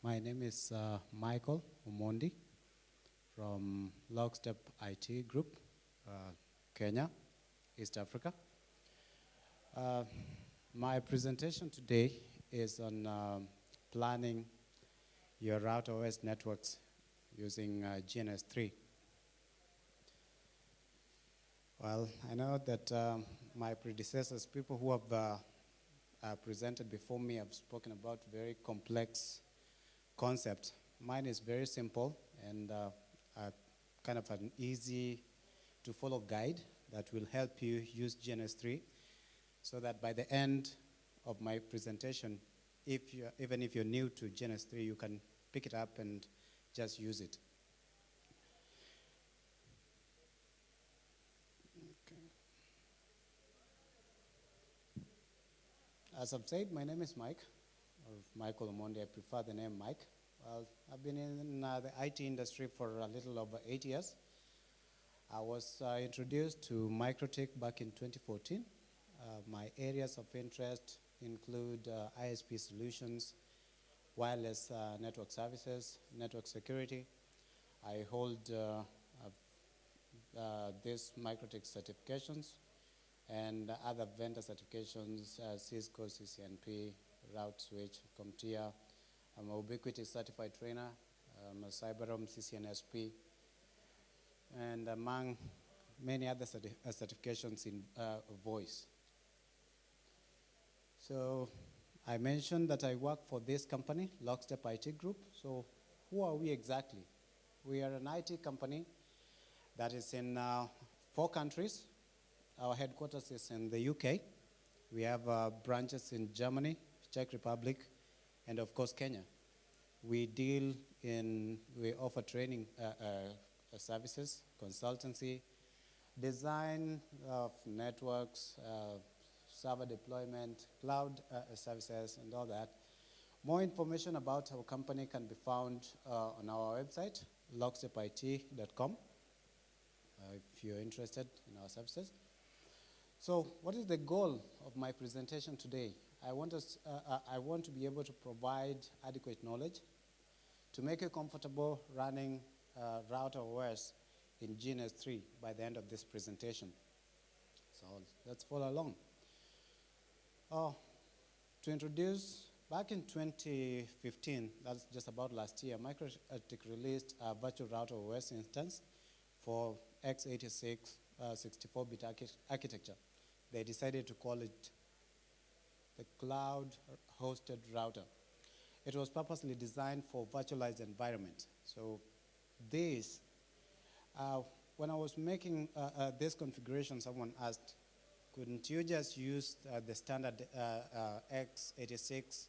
My name is Michael Omondi from Lockstep IT Group, Kenya, East Africa. Uh, my presentation today is on planning your RouterOS networks using GNS3. Well, I know that my predecessors, people who have presented before me, have spoken about very complex concepts. Mine is very simple and kind of an easy to follow guide that will help you use GNS3 so that by the end of my presentation, even if you're new to GNS3, you can pick it up and just use it. As I've said, my name is Mike, or Michael Omondi. I prefer the name Mike. Well, I've been in the IT industry for a little over 8 years. I was introduced to MikroTik back in 2014. My areas of interest include ISP solutions, wireless network services, network security. I hold these MikroTik certifications and other vendor certifications, Cisco, CCNP, Route Switch, CompTIA. I'm a Ubiquiti certified trainer. I'm a Cyberom CCNSP, and among many other certifications in voice. So I mentioned that I work for this company, Lockstep IT Group. So who are we exactly? We are an IT company that is in 4 countries. Our headquarters is in the UK. We have branches in Germany, Czech Republic, and of course Kenya. We offer training services, consultancy, design of networks, server deployment, cloud services, and all that. More information about our company can be found on our website, lockstepit.com, if you're interested in our services. So what is the goal of my presentation today? I want to be able to provide adequate knowledge to make you comfortable running RouterOS in GNS3 by the end of this presentation. So let's follow along. To introduce, back in 2015, that's just about last year, MikroTik released a virtual RouterOS instance for x86 64-bit architecture. They decided to call it the cloud-hosted router. It was purposely designed for virtualized environment. So this, when I was making this configuration, someone asked, couldn't you just use the standard x86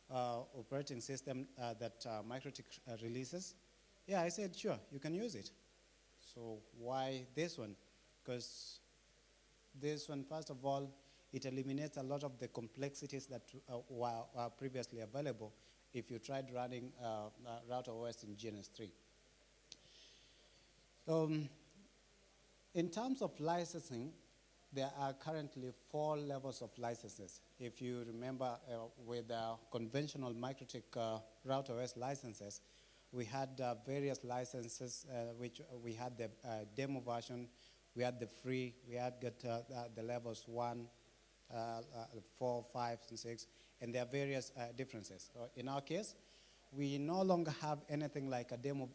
operating system that MikroTik releases? Yeah, I said, sure, you can use it. So why this one? Because this one, first of all, it eliminates a lot of the complexities that were previously available if you tried running RouterOS in GNS3. In terms of licensing, there are currently 4 levels of licenses. If you remember, with conventional MikroTik RouterOS licenses, we had various licenses, which we had the demo version, we had the free, we had the levels 1, 4, 5, and 6, and there are various differences. In our case, we no longer have anything like a demo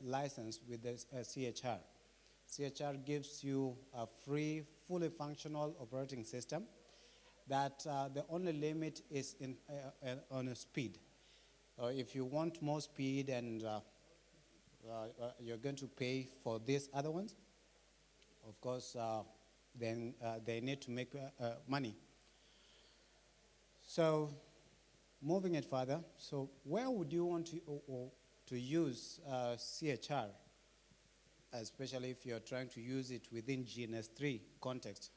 license with the CHR. CHR gives you a free, fully functional operating system that the only limit is on a speed. If you want more speed and you're going to pay for these other ones, of course, then they need to make money. So moving it further, so where would you want to use CHR, especially if you're trying to use it within GNS3 context,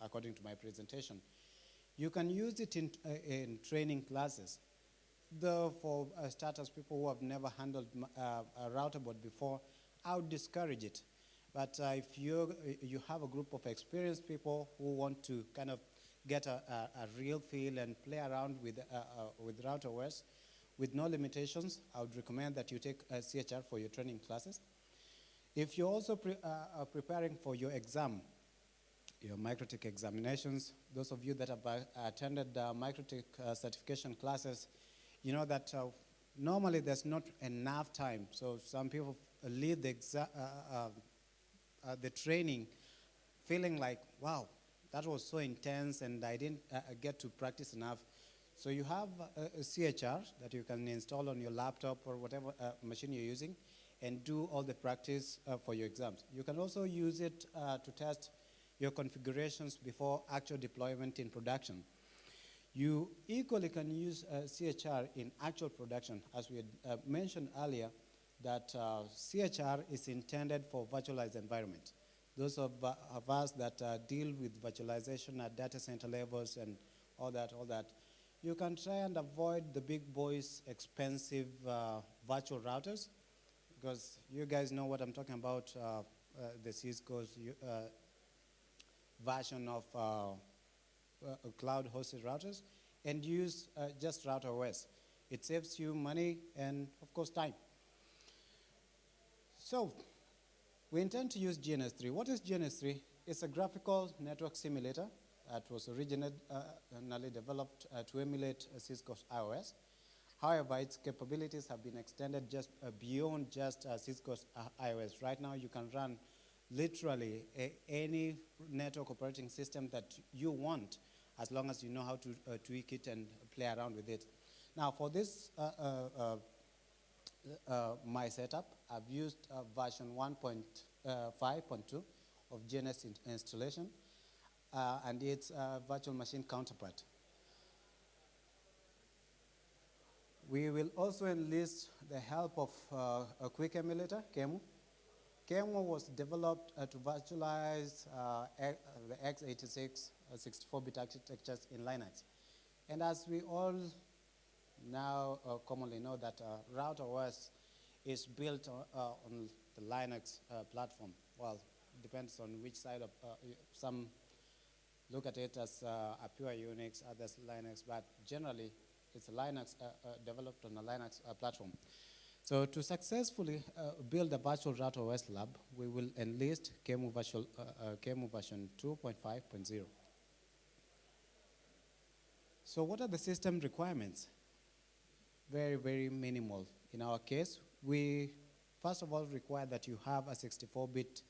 according to my presentation? You can use it in training classes. Though for starters, people who have never handled a router board before, I would discourage it. But if you have a group of experienced people who want to kind of get a real feel and play around with RouterOS, with no limitations, I would recommend that you take CHR for your training classes. If you're also are preparing for your exam, your Microtech examinations, those of you that have attended Microtech certification classes, you know that normally there's not enough time. So some people leave the training feeling like, wow, that was so intense and I didn't get to practice enough. So you have a CHR that you can install on your laptop or whatever machine you're using and do all the practice for your exams. You can also use it to test your configurations before actual deployment in production. You equally can use CHR in actual production. As we had mentioned earlier, that CHR is intended for virtualized environment. Those of us that deal with virtualization at data center levels and all that, you can try and avoid the big boys expensive virtual routers, because you guys know what I'm talking about, the Cisco's version of cloud-hosted routers, and use just RouterOS. It saves you money and, of course, time. So we intend to use GNS3. What is GNS3? It's a graphical network simulator that was originally developed to emulate Cisco's IOS. However, its capabilities have been extended just beyond just Cisco's iOS. Right now, you can run literally any network operating system that you want, as long as you know how to tweak it and play around with it. Now, for this my setup, I've used version 1.5.2 of GNS installation and its virtual machine counterpart. We will also enlist the help of a quick emulator, QEMU. QEMU was developed to virtualize the x86 64-bit architectures in Linux. And as we all now commonly know that RouterOS is built on the Linux platform. Well, it depends on which side of, some look at it as a pure Unix, others Linux, but generally it's a Linux developed on a Linux platform. So to successfully build a virtual RouterOS lab, we will enlist QEMU version 2.5.0. So what are the system requirements? Very, very minimal. In our case, we first of all require that you have a 64-bit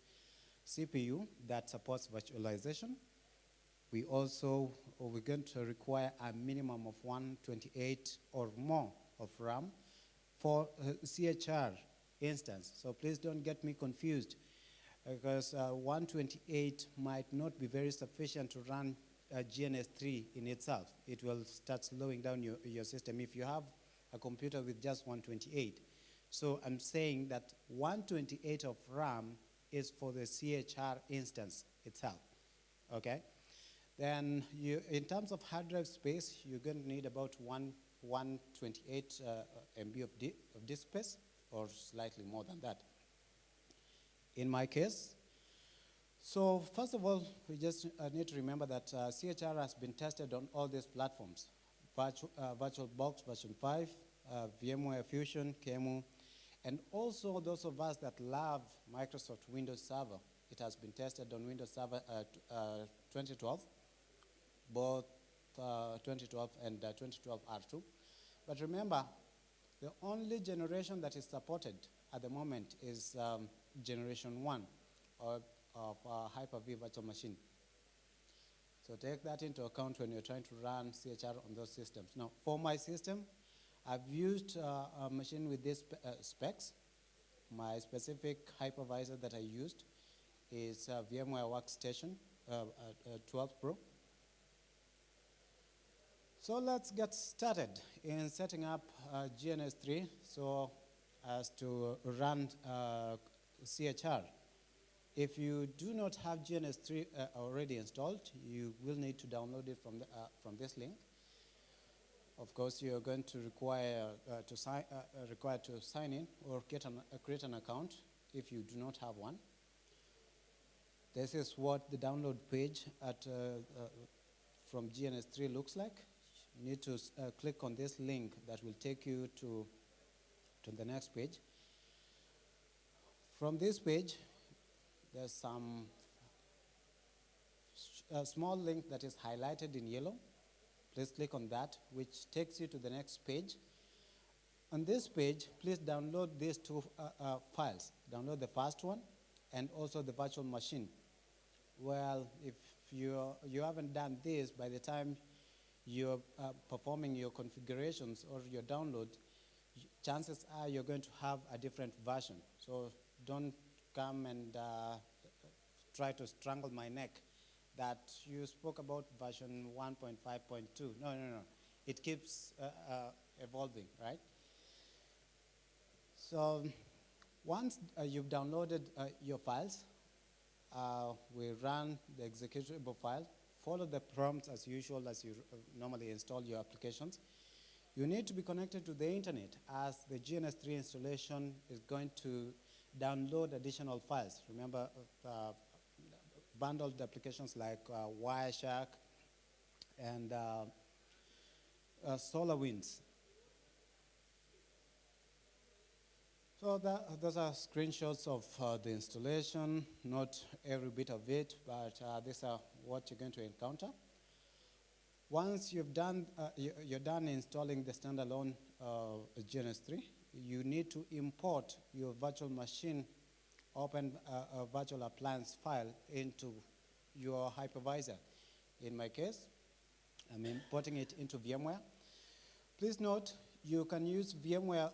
CPU that supports virtualization. We're going to require a minimum of 128 or more of RAM for CHR instance. So please don't get me confused, because 128 might not be very sufficient to run GNS3 in itself. It will start slowing down your system if you have a computer with just 128. So I'm saying that 128 of RAM is for the CHR instance itself, okay? Then in terms of hard drive space, you're going to need about 128 MB of disk space, or slightly more than that. In my case, so first of all, we just need to remember that CHR has been tested on all these platforms. VirtualBox version 5, VMware Fusion, QEMU, and also those of us that love Microsoft Windows Server. It has been tested on Windows Server 2012, both 2012 and 2012 R2. But remember, the only generation that is supported at the moment is generation 1 of Hyper-V virtual machine. So take that into account when you're trying to run CHR on those systems. Now, for my system, I've used a machine with these specs. My specific hypervisor that I used is VMware Workstation 12 Pro. So let's get started in setting up GNS3 so as to run CHR. If you do not have GNS3 already installed, you will need to download it from this link. Of course, you're going to require to sign in or create an account if you do not have one. This is what the download page from GNS3 looks like. you need to click on this link that will take you to the next page. From this page, there's a small link that is highlighted in yellow. Please click on that, which takes you to the next page. On this page, please download these two files. Download the first one and also the virtual machine. Well, if you haven't done this, by the time you're performing your configurations or your download, chances are you're going to have a different version. So don't come and try to strangle my neck that you spoke about version 1.5.2. No. It keeps evolving, right? So once you've downloaded your files, we run the executable file. Follow the prompts as usual as you normally install your applications. You need to be connected to the internet as the GNS3 installation is going to download additional files. Remember, bundled applications like Wireshark and SolarWinds. So those are screenshots of the installation, not every bit of it, but these are what you're going to encounter. Once you're done installing the standalone GNS3, you need to import your virtual machine open a virtual appliance file into your hypervisor. In my case, I'm importing it into VMware. Please note, you can use VMware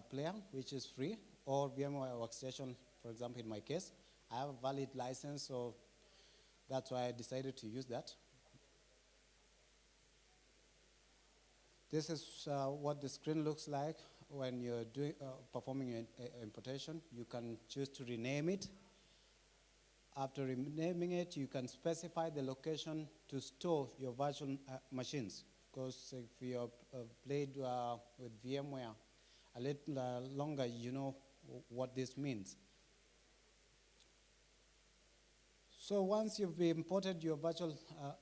Player, which is free, or VMware Workstation, for example, in my case. I have a valid license, so that's why I decided to use that. This is what the screen looks like when you're performing your importation. You can choose to rename it. After renaming it, you can specify the location to store your virtual machines. Because if you played with VMware a little longer, you know what this means. So once you've imported your virtual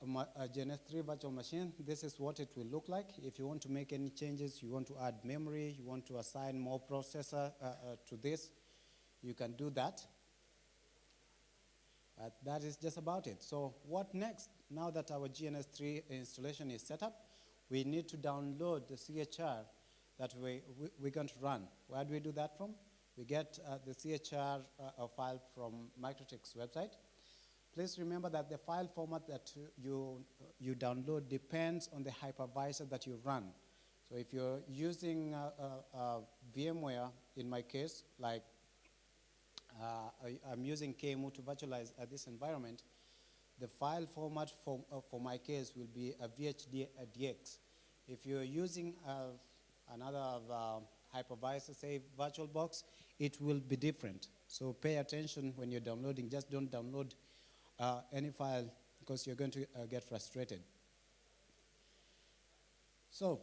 GNS3 virtual machine, this is what it will look like. If you want to make any changes, you want to add memory, you want to assign more processor to this, you can do that. That is just about it. So what next? Now that our GNS3 installation is set up, we need to download the CHR that we're going to run. Where do we do that from? We get the CHR file from Microtek's website. Please remember that the file format that you download depends on the hypervisor that you run. So if you're using VMware, in my case, like I'm using KMU to virtualize this environment, the file format for my case will be a VHDX. If you're using another hypervisor, say VirtualBox, it will be different. So pay attention when you're downloading. Just don't download any file because you're going to get frustrated. So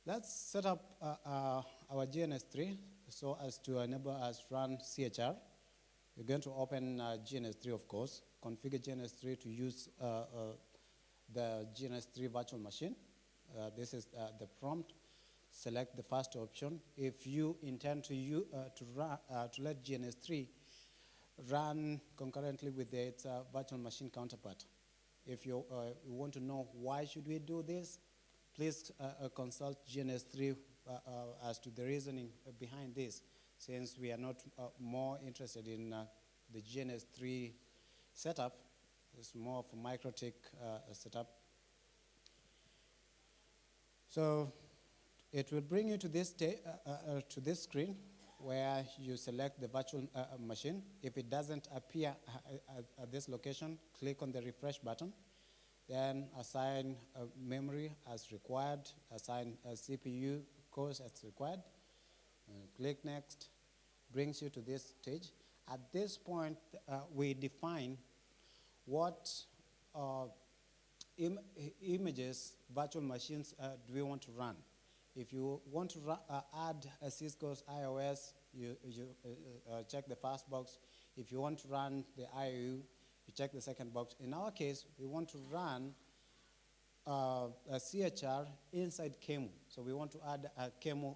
let's set up our GNS3 so as to enable us run CHR. You're going to open GNS3, of course, configure GNS3 to use the GNS3 virtual machine. This is the prompt. Select the first option. If you intend to let GNS3 run concurrently with its virtual machine counterpart. If you want to know why should we do this, please consult GNS3 as to the reasoning behind this, since we are not more interested in the GNS3 setup. It's more of a Microtek setup. So it will bring you to this screen where you select the virtual machine. If it doesn't appear at this location, click on the refresh button. Then assign memory as required, assign a CPU cores as required. Click next, brings you to this stage. At this point, we define what images, virtual machines do we want to run. If you want to add a Cisco's iOS, you check the first box. If you want to run the IOU, you check the second box. In our case, we want to run a CHR inside QEMU. So we want to add a QEMU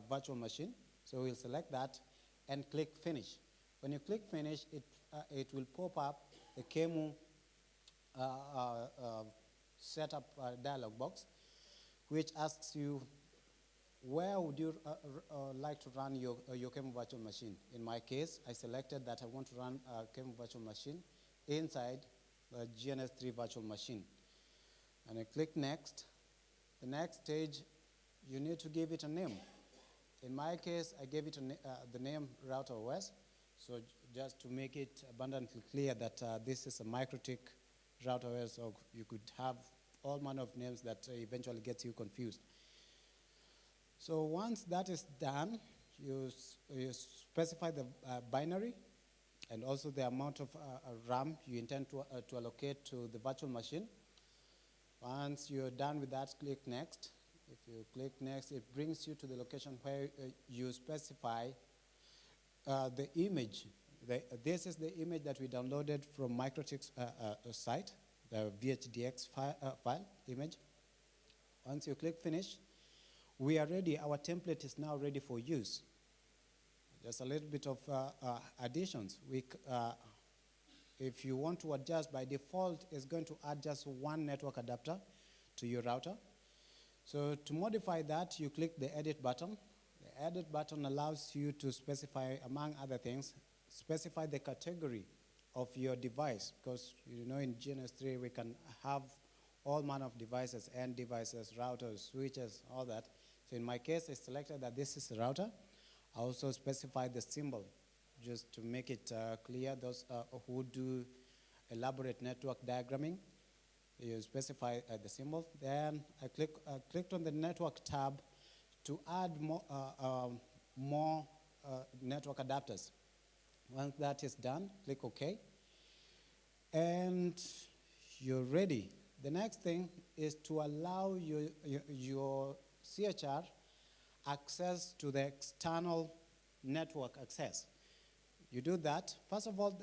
virtual machine. So we'll select that and click Finish. When you click Finish, it will pop up the QEMU setup dialog box, which asks you, where would you like to run your QEMU virtual machine? In my case, I selected that I want to run a QEMU virtual machine inside the GNS3 virtual machine. And I click Next. The next stage, you need to give it a name. In my case, I gave it the name Router OS. So just to make it abundantly clear that this is a MikroTik Router OS, or you could have all manner of names that eventually gets you confused. So once that is done, you specify the binary and also the amount of RAM you intend to allocate to the virtual machine. Once you're done with that, click Next. If you click Next, it brings you to the location where you specify the image. This is the image that we downloaded from MikroTik's site, the VHDX file image. Once you click Finish, we are ready. Our template is now ready for use. Just a little bit of additions. If you want to adjust, by default, it's going to add just one network adapter to your router. So to modify that, you click the Edit button. The Edit button allows you to specify, among other things, specify the category of your device, because you know in GNS3 we can have all manner of devices, end devices, routers, switches, all that. So in my case, I selected that this is a router. I also specified the symbol, just to make it clear. Those who do elaborate network diagramming, you specify the symbol. Then I clicked on the network tab to add more network adapters. Once that is done, click OK. And you're ready. The next thing is to allow your CHR access to the external network access. You do that. First of all,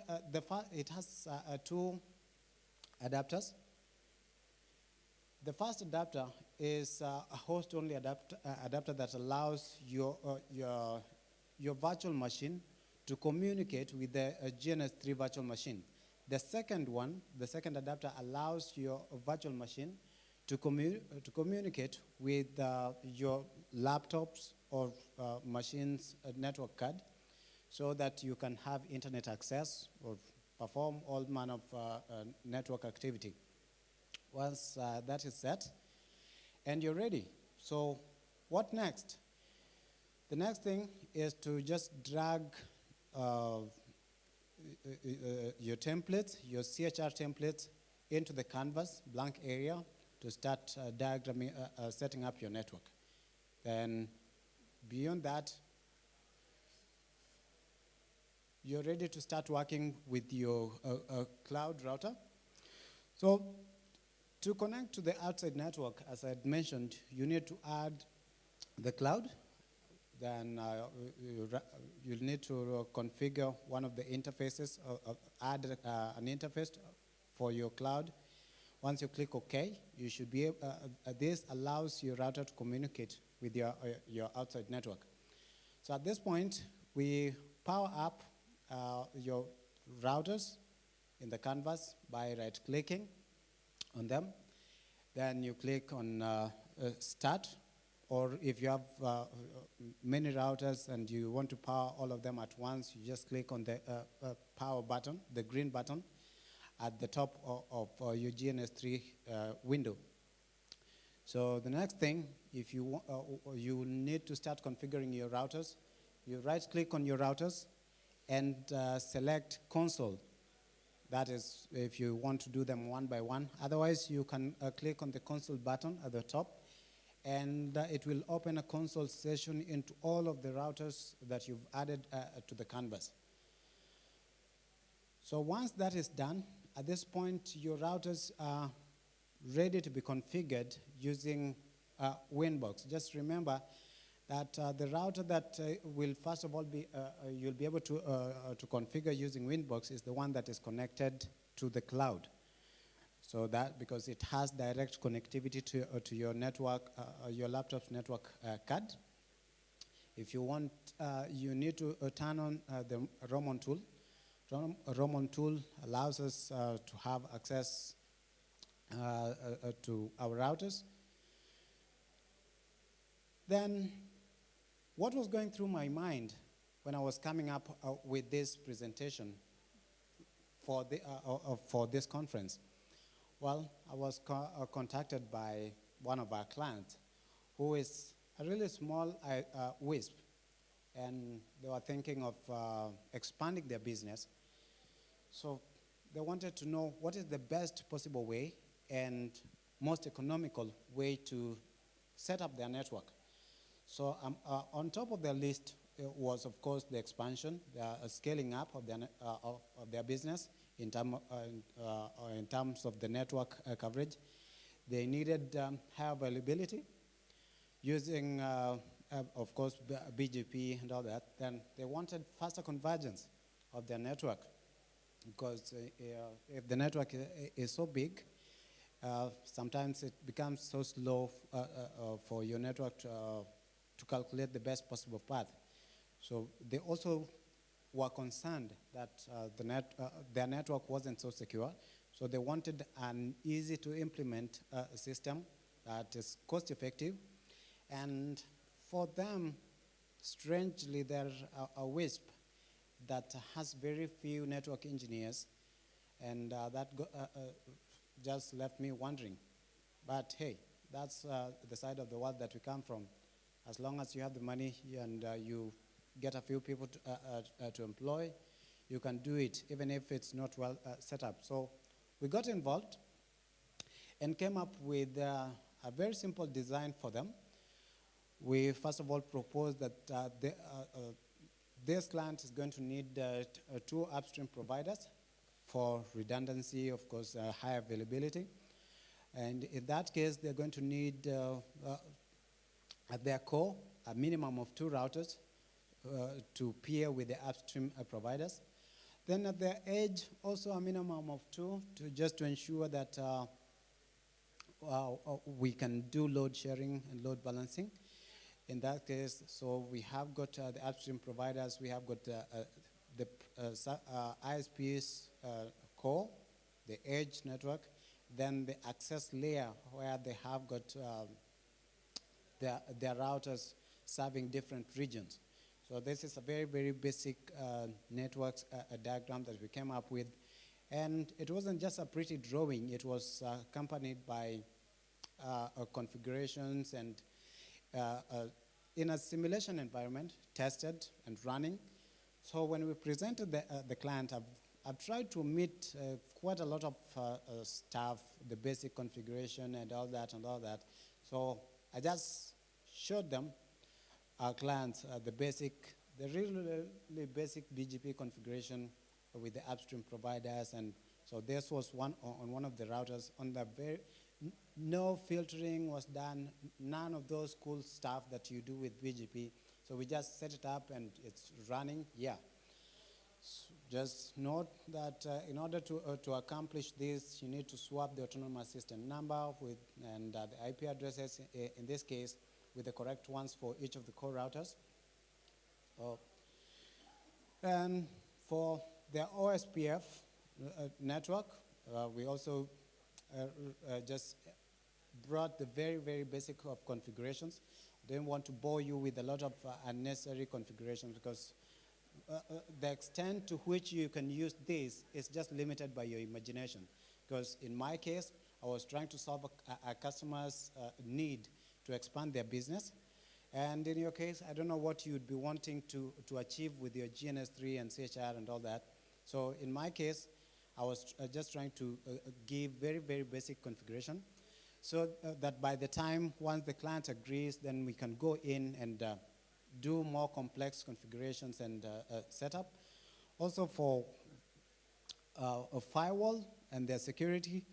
it has two adapters. The first adapter is a host-only adapter that allows your virtual machine to communicate with the GNS3 virtual machine. The second adapter allows your virtual machine to communicate with your laptops or machine's network card, so that you can have internet access or perform all manner of network activity. Once that is set, and you're ready. So what next? The next thing is to just drag your templates, your CHR templates, into the canvas, blank area, to start diagramming, setting up your network. Then beyond that, you're ready to start working with your cloud router. So to connect to the outside network, as I had mentioned, you need to add the cloud. Then you'll need to configure one of the interfaces, add an interface for your cloud. Once you click OK, you should be able, this allows your router to communicate with your outside network. So at this point, we power up your routers in the canvas by right-clicking on them. Then you click on Start, or if you have many routers and you want to power all of them at once, you just click on the power button, the green button, at the top of your GNS3 window. So the next thing, if you want, you need to start configuring your routers. You right-click on your routers and select console. That is, if you want to do them one by one. Otherwise, you can click on the console button at the top, and it will open a console session into all of the routers that you've added to the canvas. So once that is done, at this point, your routers are ready to be configured using Winbox. Just remember that the router that will first of all be, you'll be able to configure using Winbox is the one that is connected to the cloud. So that because it has direct connectivity to your network, your laptop's network card. If you want, you need to turn on the Roman tool. Roman tool allows us to have access to our routers. Then, what was going through my mind when I was coming up with this presentation for this conference? Well, I was contacted by one of our clients who is a really small WISP, and they were thinking of expanding their business. So they wanted to know what is the best possible way and most economical way to set up their network. So on top of their list was, of course, the expansion, the scaling up of their business in terms of the network coverage. They needed high availability using, of course, BGP and all that. Then they wanted faster convergence of their network because if the network is so big, sometimes it becomes so slow for your network to calculate the best possible path. So they also were concerned that their network wasn't so secure. So they wanted an easy to implement system that is cost effective. And for them, strangely, they're a WISP that has very few network engineers. And that just left me wondering. But hey, that's the side of the world that we come from. As long as you have the money and you get a few people to employ, you can do it, even if it's not well set up. So we got involved and came up with a very simple design for them. We first of all proposed that this client is going to need 2 upstream providers for redundancy, of course, high availability. And in that case, they're going to need, at their core, a minimum of 2 routers to pair with the upstream providers. Then at their edge, also a minimum of 2 to ensure that we can do load sharing and load balancing. In that case, so we have got the upstream providers, we have got the ISP's core, the edge network, then the access layer where they have got their routers serving different regions. So this is a very, very basic networks diagram that we came up with. And it wasn't just a pretty drawing, it was accompanied by configurations and in a simulation environment, tested and running. So when we presented the client, I've tried to omit quite a lot of stuff, the basic configuration and all that. So I just showed them, our clients, the really basic BGP configuration with the upstream providers. And so this was on one of the routers. On the no filtering was done, none of those cool stuff that you do with BGP. So we just set it up and it's running, yeah. So just note that in order to accomplish this, you need to swap the autonomous system number and the IP addresses, in this case, with the correct ones for each of the core routers. And for the OSPF network, we also just brought the very, very basic of configurations. Don't want to bore you with a lot of unnecessary configurations because the extent to which you can use this is just limited by your imagination. Because in my case, I was trying to solve a customer's need to expand their business. And in your case, I don't know what you'd be wanting to achieve with your GNS3 and CHR and all that. So in my case, I was just trying to give very, very basic configuration so that by the time once the client agrees, then we can go in and do more complex configurations and setup. Also for a firewall and their security,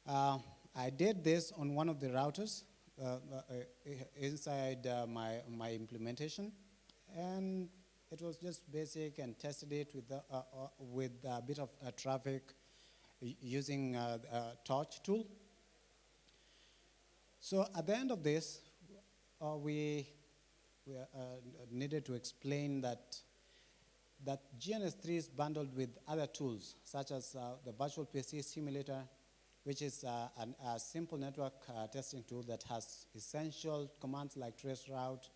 I did this on one of the routers inside my implementation, and it was just basic and tested it with a bit of traffic, using torch tool. So at the end of this, we needed to explain that GNS3 is bundled with other tools, such as the virtual PC simulator, which is a simple network testing tool that has essential commands like traceroute,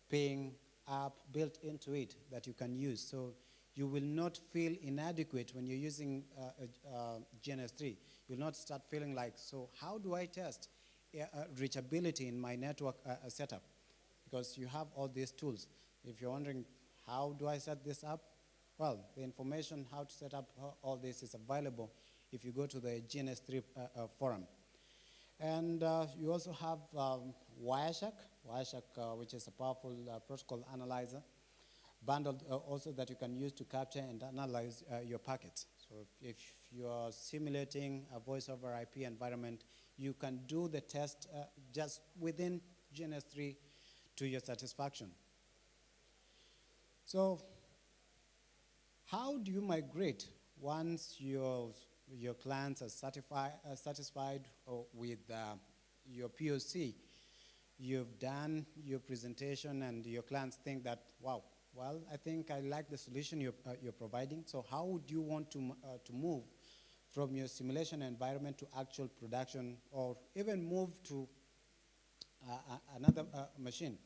ping, app built into it that you can use. So you will not feel inadequate when you're using GNS3. You'll not start feeling like, so how do I test reachability in my network setup? Because you have all these tools. If you're wondering, how do I set this up? Well, the information how to set up all this is available if you go to the GNS3 forum. And you also have Wireshark, which is a powerful protocol analyzer, bundled also that you can use to capture and analyze your packets. So if you are simulating a voice over IP environment, you can do the test just within GNS3 to your satisfaction. So how do you migrate once your clients are satisfied with your POC? You've done your presentation and your clients think that, wow, well, I think I like the solution you're providing. So how would you want to move from your simulation environment to actual production, or even move to another machine?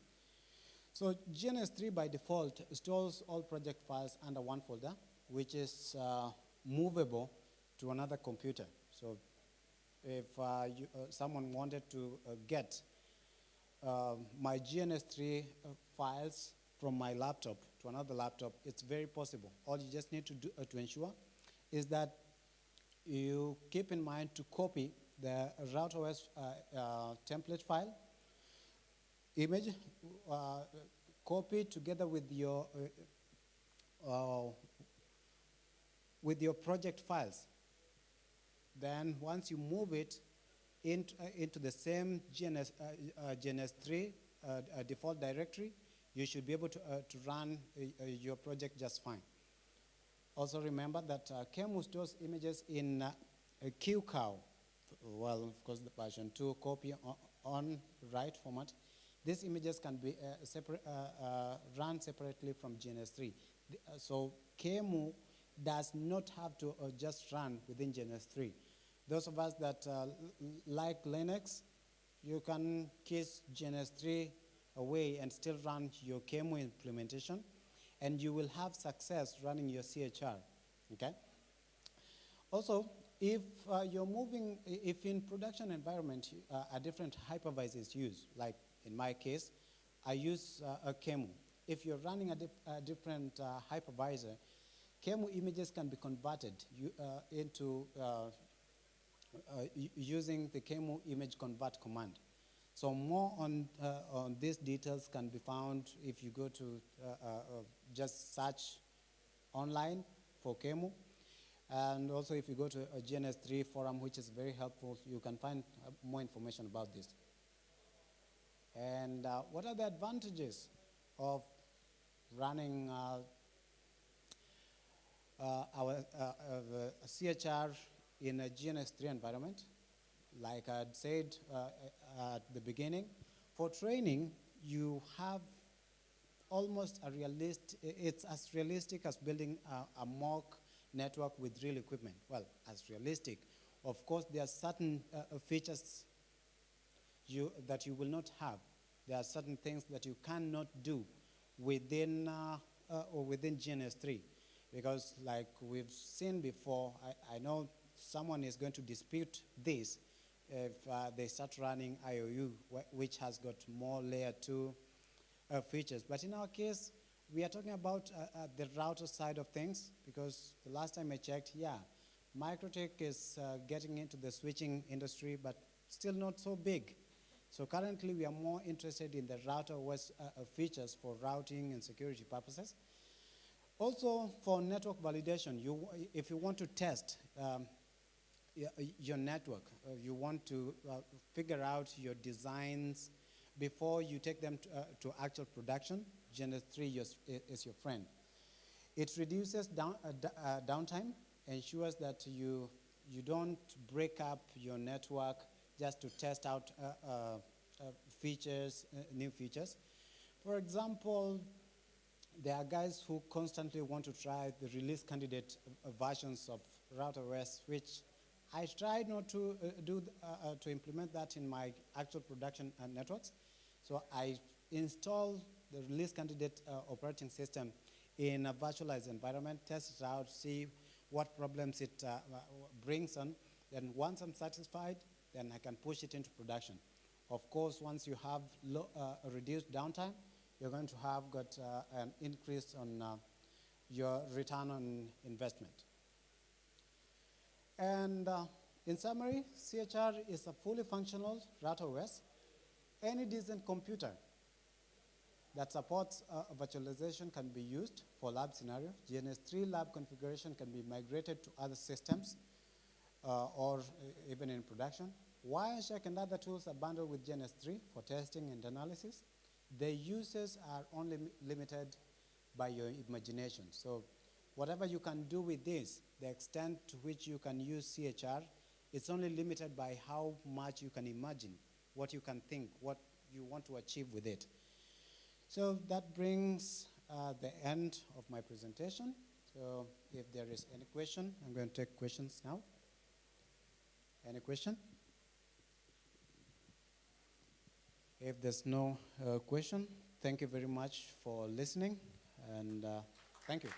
So GNS3 by default stores all project files under one folder, which is movable to another computer. So if someone wanted to get my GNS3 files from my laptop to another laptop, it's very possible. All you just need to do to ensure is that you keep in mind to copy the RouterOS template file image, copy together with your project files. Then once you move it into the same GNS3 default directory, you should be able to run your project just fine. Also remember that QEMU stores images in QCOW. Well, of course, the version 2 copy on write format. These images can be run separately from GNS3. So QEMU does not have to just run within GNS3. Those of us that like Linux, you can kiss GNS3 away and still run your QEMU implementation, and you will have success running your CHR, okay? Also, if you're moving, if in production environment, a different hypervisor is used, like in my case, I use a QEMU. If you're running a different hypervisor, QEMU images can be converted into using the QEMU image convert command. So more on these details can be found if you go to just search online for QEMU. And also if you go to a GNS3 forum, which is very helpful, you can find more information about this. And what are the advantages of running our CHR in a GNS3 environment? Like I said at the beginning, for training, you have almost it's as realistic as building a mock network with real equipment. Well, as realistic. Of course, there are certain features that you will not have. There are certain things that you cannot do within GNS3. Because like we've seen before, I know someone is going to dispute this if they start running IOU, which has got more layer 2 features. But in our case, we are talking about the router side of things, because the last time I checked, yeah, MikroTik is getting into the switching industry, but still not so big. So currently, we are more interested in the RouterOS features for routing and security purposes. Also, for network validation, if you want to test your network, you want to figure out your designs before you take them to actual production, GNS3 is your friend. It reduces downtime, ensures that you you don't break up your network just to test out features, new features. For example, there are guys who constantly want to try the release candidate versions of RouterOS, which I try not to to implement that in my actual production networks. So I install the release candidate operating system in a virtualized environment, test it out, see what problems it brings on. Then once I'm satisfied, then I can push it into production. Of course, once you have reduced downtime, you're going to have got an increase on your return on investment. And in summary, CHR is a fully functional RouterOS. Any decent computer that supports virtualization can be used for lab scenario. GNS3 lab configuration can be migrated to other systems or even in production. Wireshark and other tools are bundled with GNS3 for testing and analysis. The uses are only limited by your imagination. So whatever you can do with this, the extent to which you can use CHR, it's only limited by how much you can imagine, what you can think, what you want to achieve with it. So that brings the end of my presentation. So if there is any question, I'm going to take questions now. Any question? If there's no question, thank you very much for listening, and thank you.